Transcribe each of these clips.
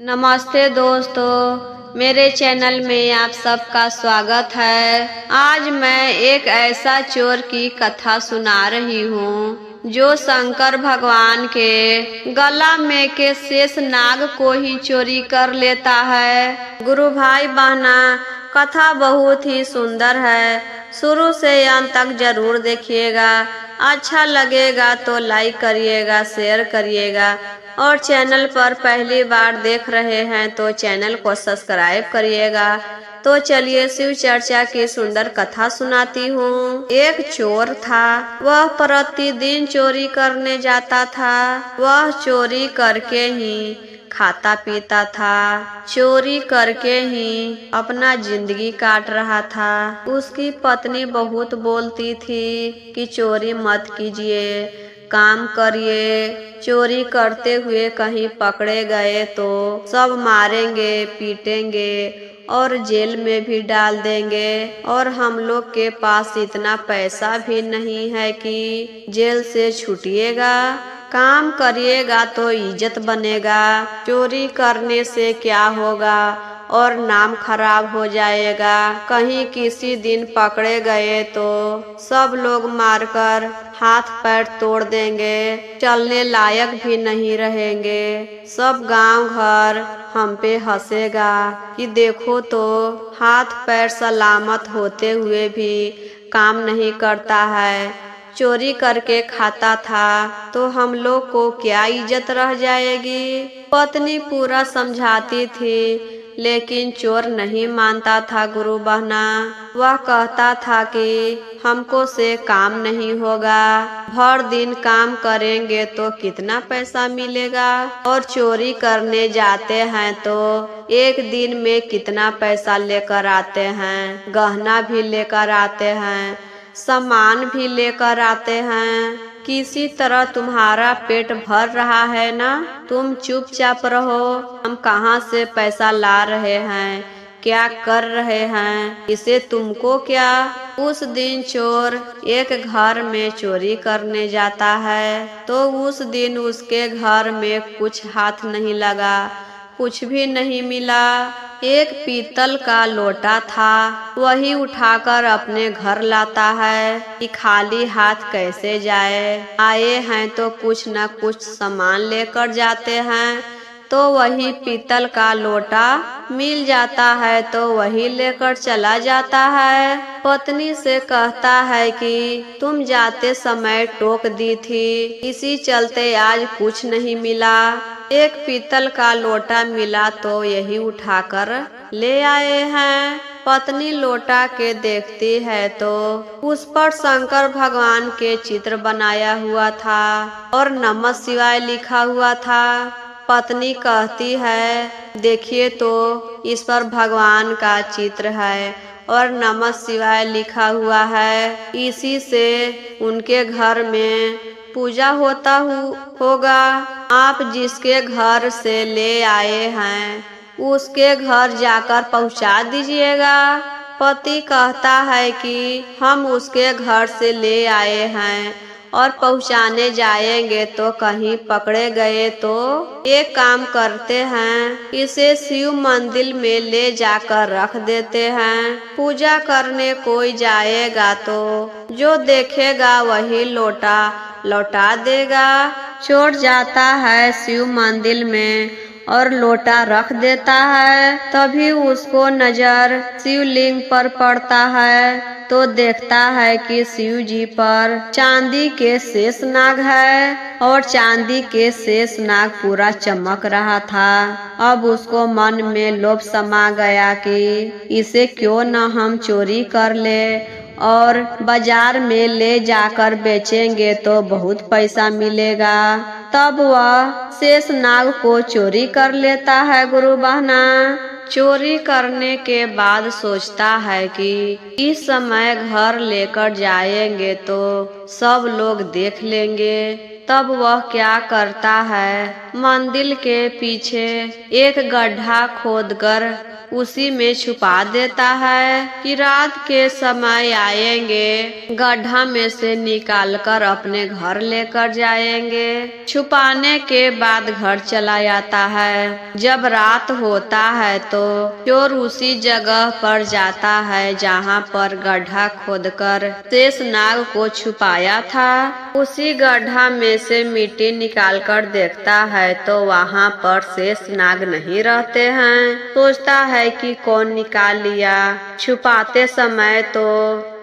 नमस्ते दोस्तों, मेरे चैनल में आप सबका स्वागत है। आज मैं एक ऐसा चोर की कथा सुना रही हूँ जो शंकर भगवान के गला में के शेष नाग को ही चोरी कर लेता है। गुरु भाई बहना, कथा बहुत ही सुंदर है, शुरू से अंत तक जरूर देखिएगा। अच्छा लगेगा तो लाइक करिएगा, शेयर करिएगा और चैनल पर पहली बार देख रहे हैं तो चैनल को सब्सक्राइब करिएगा। तो चलिए शिव चर्चा की सुंदर कथा सुनाती हूँ। एक चोर था, वह प्रतिदिन चोरी करने जाता था। वह चोरी करके ही खाता पीता था, चोरी करके ही अपना जिंदगी काट रहा था। उसकी पत्नी बहुत बोलती थी कि चोरी मत कीजिए, काम करिए। चोरी करते हुए कहीं पकड़े गए तो सब मारेंगे, पीटेंगे और जेल में भी डाल देंगे, और हम लोग के पास इतना पैसा भी नहीं है कि जेल से छूटिएगा। काम करिएगा तो इज्जत बनेगा, चोरी करने से क्या होगा और नाम खराब हो जाएगा। कहीं किसी दिन पकड़े गए तो सब लोग मारकर हाथ पैर तोड़ देंगे, चलने लायक भी नहीं रहेंगे। सब गांव घर हम पे हंसेगा कि देखो तो हाथ पैर सलामत होते हुए भी काम नहीं करता है, चोरी करके खाता था तो हम लोग को क्या इज्जत रह जाएगी। पत्नी पूरा समझाती थी लेकिन चोर नहीं मानता था। गुरु बहना, वह कहता था कि हमको से काम नहीं होगा, भर दिन काम करेंगे तो कितना पैसा मिलेगा, और चोरी करने जाते हैं तो एक दिन में कितना पैसा लेकर आते हैं, गहना भी लेकर आते हैं, सामान भी लेकर आते हैं। किसी तरह तुम्हारा पेट भर रहा है ना, तुम चुपचाप रहो। हम कहाँ से पैसा ला रहे हैं, क्या कर रहे हैं, इसे तुमको क्या। उस दिन चोर एक घर में चोरी करने जाता है तो उस दिन उसके घर में कुछ हाथ नहीं लगा, कुछ भी नहीं मिला। एक पीतल का लोटा था, वही उठाकर अपने घर लाता है कि खाली हाथ कैसे जाए। आए हैं तो कुछ न कुछ सामान लेकर जाते हैं, तो वही पीतल का लोटा मिल जाता है तो वही लेकर चला जाता है। पत्नी से कहता है कि तुम जाते समय टोक दी थी, इसी चलते आज कुछ नहीं मिला। एक पीतल का लोटा मिला तो यही उठाकर ले आए हैं। पत्नी लोटा के देखती है तो उस पर शंकर भगवान के चित्र बनाया हुआ था और नमः शिवाय लिखा हुआ था। पत्नी कहती है, देखिए तो इस पर भगवान का चित्र है और नमः शिवाय लिखा हुआ है, इसी से उनके घर में पूजा होता होगा। आप जिसके घर से ले आए हैं उसके घर जाकर पहुंचा दीजिएगा। पति कहता है कि हम उसके घर से ले आए हैं और पहुंचाने जाएंगे तो कहीं पकड़े गए तो एक काम करते हैं, इसे शिव मंदिर में ले जाकर रख देते हैं। पूजा करने कोई जाएगा तो जो देखेगा वही लोटा लौटा देगा। चोर जाता है शिव मंदिर में और लोटा रख देता है, तभी उसको नजर शिवलिंग पर पड़ता है तो देखता है कि शिव जी पर चांदी के शेष नाग है और चांदी के शेष नाग पूरा चमक रहा था। अब उसको मन में लोभ समा गया कि इसे क्यों न हम चोरी कर ले और बाजार में ले जाकर बेचेंगे तो बहुत पैसा मिलेगा। तब वह शेष नाग को चोरी कर लेता है। गुरु बहना, चोरी करने के बाद सोचता है कि इस समय घर लेकर जाएंगे तो सब लोग देख लेंगे, तब वह क्या करता है, मंदिर के पीछे एक गड्ढा खोदकर उसी में छुपा देता है कि रात के समय आएंगे, गड्ढा में से निकालकर अपने घर लेकर जाएंगे। छुपाने के बाद घर चला जाता है। जब रात होता है तो चोर उसी जगह पर जाता है जहाँ पर गड्ढा खोदकर शेषनाग को छुपाया था। उसी गड्ढा में से मिट्टी निकालकर देखता है तो वहाँ पर शेषनाग नहीं रहते हैं। सोचता है कि कौन निकाल लिया, छुपाते समय तो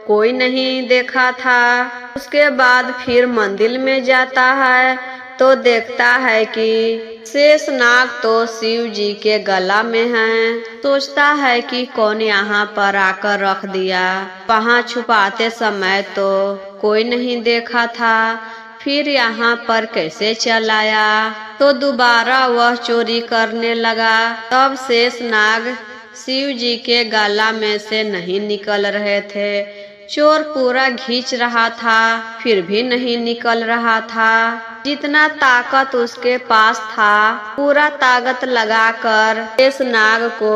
कोई नहीं देखा था। उसके बाद फिर मंदिर में जाता है तो देखता है कि शेषनाग तो शिव जी के गला में है। सोचता है कि कौन यहाँ पर आकर रख दिया, वहाँ छुपाते समय तो कोई नहीं देखा था, फिर यहाँ पर कैसे चल आया। तो दोबारा वह चोरी करने लगा। तब शेषनाग शिव जी के गला में से नहीं निकल रहे थे। चोर पूरा खींच रहा था, फिर भी नहीं निकल रहा था। जितना ताकत उसके पास था पूरा ताकत लगाकर शेषनाग को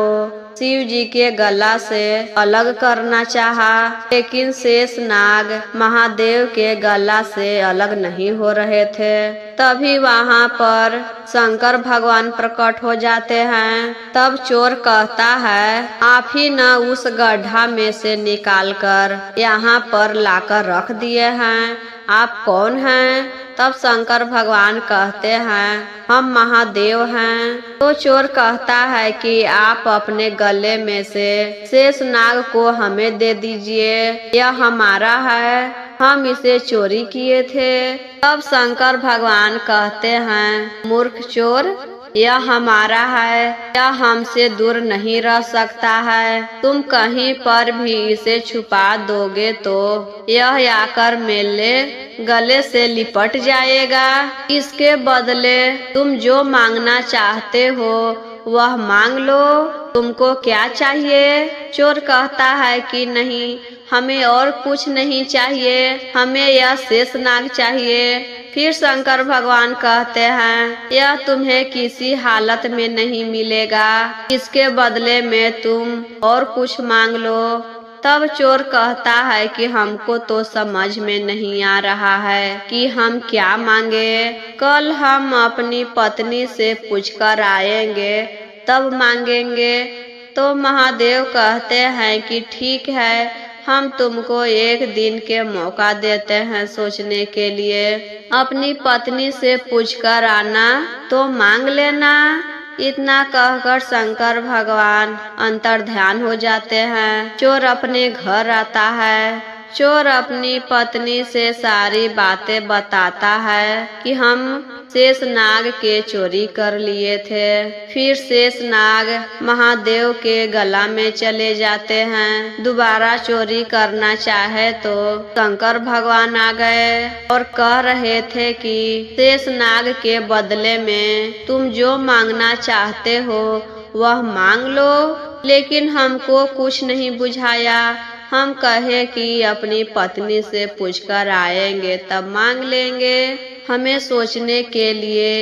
शिव जी के गला से अलग करना चाहा, लेकिन शेषनाग महादेव के गला से अलग नहीं हो रहे थे। तभी वहाँ पर शंकर भगवान प्रकट हो जाते हैं। तब चोर कहता है, आप ही न उस गड्ढा में से निकालकर यहाँ पर लाकर रख दिए हैं, आप कौन हैं? तब शंकर भगवान कहते हैं, हम महादेव हैं। तो चोर कहता है कि आप अपने गले में से शेषनाग को हमें दे दीजिए, यह हमारा है, हम इसे चोरी किए थे। तब शंकर भगवान कहते हैं, मूर्ख चोर, यह हमारा है, यह हमसे दूर नहीं रह सकता है। तुम कहीं पर भी इसे छुपा दोगे तो यह आकर मेरे गले से लिपट जाएगा। इसके बदले तुम जो मांगना चाहते हो वह मांग लो, तुमको क्या चाहिए? चोर कहता है कि नहीं, हमें और कुछ नहीं चाहिए, हमें यह शेषनाग चाहिए। फिर शंकर भगवान कहते हैं, यह तुम्हें किसी हालत में नहीं मिलेगा, इसके बदले में तुम और कुछ मांग लो। तब चोर कहता है कि हमको तो समझ में नहीं आ रहा है कि हम क्या मांगे, कल हम अपनी पत्नी से पूछकर आएंगे तब मांगेंगे। तो महादेव कहते हैं कि ठीक है, हम तुमको एक दिन के मौका देते हैं सोचने के लिए, अपनी पत्नी से पूछकर आना तो मांग लेना। इतना कहकर शंकर भगवान अंतर्ध्यान हो जाते हैं। चोर अपने घर आता है। चोर अपनी पत्नी से सारी बातें बताता है कि हम शेषनाग के चोरी कर लिए थे। फिर शेषनाग महादेव के गला में चले जाते हैं। दोबारा चोरी करना चाहे तो शंकर भगवान आ गए और कह रहे थे कि शेषनाग के बदले में तुम जो मांगना चाहते हो वह मांग लो, लेकिन हमको कुछ नहीं बुझाया। हम कहे कि अपनी पत्नी से पूछकर आएंगे तब मांग लेंगे। हमें सोचने के लिए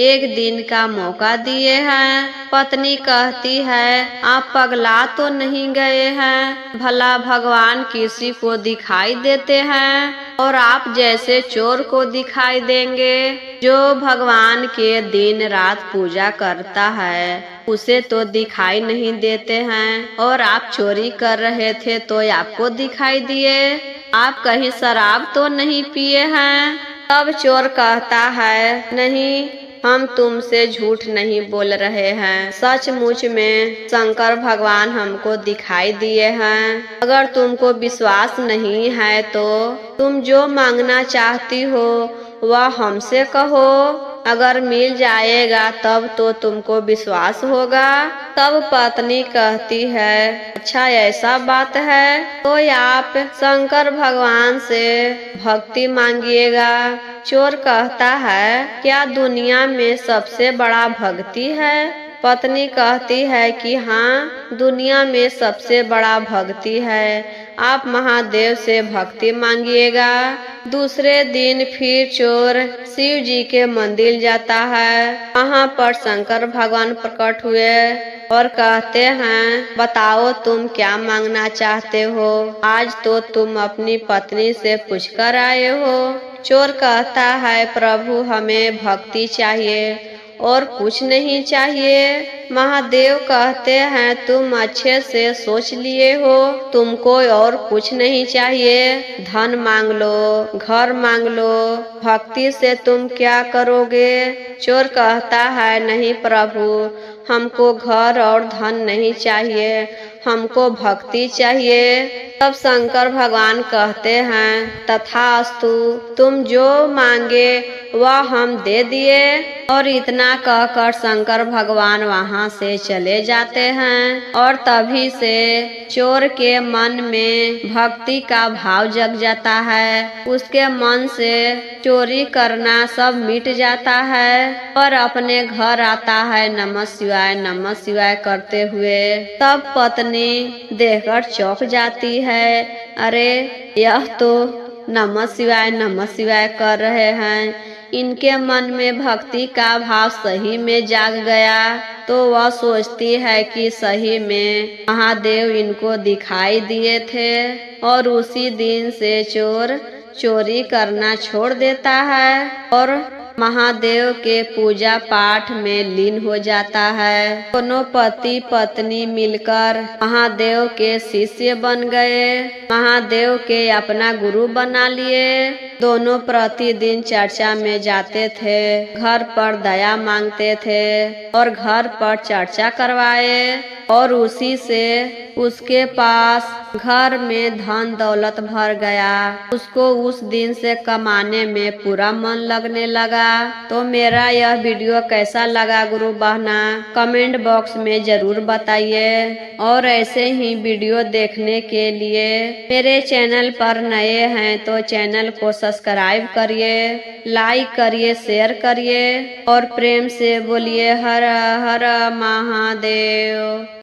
एक दिन का मौका दिए हैं। पत्नी कहती है, आप पगला तो नहीं गए हैं? भला भगवान किसी को दिखाई देते हैं और आप जैसे चोर को दिखाई देंगे? जो भगवान के दिन रात पूजा करता है उसे तो दिखाई नहीं देते हैं, और आप चोरी कर रहे थे तो आपको दिखाई दिए। आप कहीं शराब तो नहीं पिए हैं? तब चोर कहता है, नहीं, हम तुमसे झूठ नहीं बोल रहे हैं, सचमुच में शंकर भगवान हमको दिखाई दिए हैं। अगर तुमको विश्वास नहीं है तो तुम जो मांगना चाहती हो वह हमसे कहो, अगर मिल जाएगा तब तो तुमको विश्वास होगा। तब पत्नी कहती है, अच्छा ऐसा बात है तो आप शंकर भगवान से भक्ति मांगिएगा। चोर कहता है, क्या दुनिया में सबसे बड़ा भक्ति है? पत्नी कहती है कि हाँ, दुनिया में सबसे बड़ा भक्ति है, आप महादेव से भक्ति मांगिएगा। दूसरे दिन फिर चोर शिव जी के मंदिर जाता है। वहाँ पर शंकर भगवान प्रकट हुए और कहते हैं, बताओ तुम क्या मांगना चाहते हो? आज तो तुम अपनी पत्नी से पूछकर आए हो। चोर कहता है, प्रभु हमें भक्ति चाहिए और कुछ नहीं चाहिए। महादेव कहते हैं, तुम अच्छे से सोच लिए हो, तुमको और कुछ नहीं चाहिए। धन मांग लो, घर मांग लो, भक्ति से तुम क्या करोगे? चोर कहता है, नहीं प्रभु, हमको घर और धन नहीं चाहिए, हमको भक्ति चाहिए। तब शंकर भगवान कहते हैं, तथास्तु, तुम जो मांगे वह हम दे दिए। और इतना कहकर शंकर भगवान वहाँ से चले जाते हैं और तभी से चोर के मन में भक्ति का भाव जग जाता है। उसके मन से चोरी करना सब मिट जाता है और अपने घर आता है नमः शिवाय करते हुए। तब पत्नी देखकर चौंक जाती है, अरे यह तो नमः शिवाय कर रहे हैं, इनके मन में भक्ति का भाव सही में जाग गया। तो वह सोचती है कि सही में महादेव इनको दिखाई दिए थे और उसी दिन से चोर चोरी करना छोड़ देता है और महादेव के पूजा पाठ में लीन हो जाता है। दोनों पति पत्नी मिलकर महादेव के शिष्य बन गए, महादेव के अपना गुरु बना लिए। दोनों प्रतिदिन चर्चा में जाते थे, घर पर दया मांगते थे और घर पर चर्चा करवाए और उसी से उसके पास घर में धन दौलत भर गया। उसको उस दिन से कमाने में पूरा मन लगने लगा। तो मेरा यह वीडियो कैसा लगा गुरु बहना, कमेंट बॉक्स में जरूर बताइए। और ऐसे ही वीडियो देखने के लिए मेरे चैनल पर नए हैं तो चैनल को सब्सक्राइब करिए, लाइक करिए, शेयर करिए और प्रेम से बोलिए हर हर महादेव।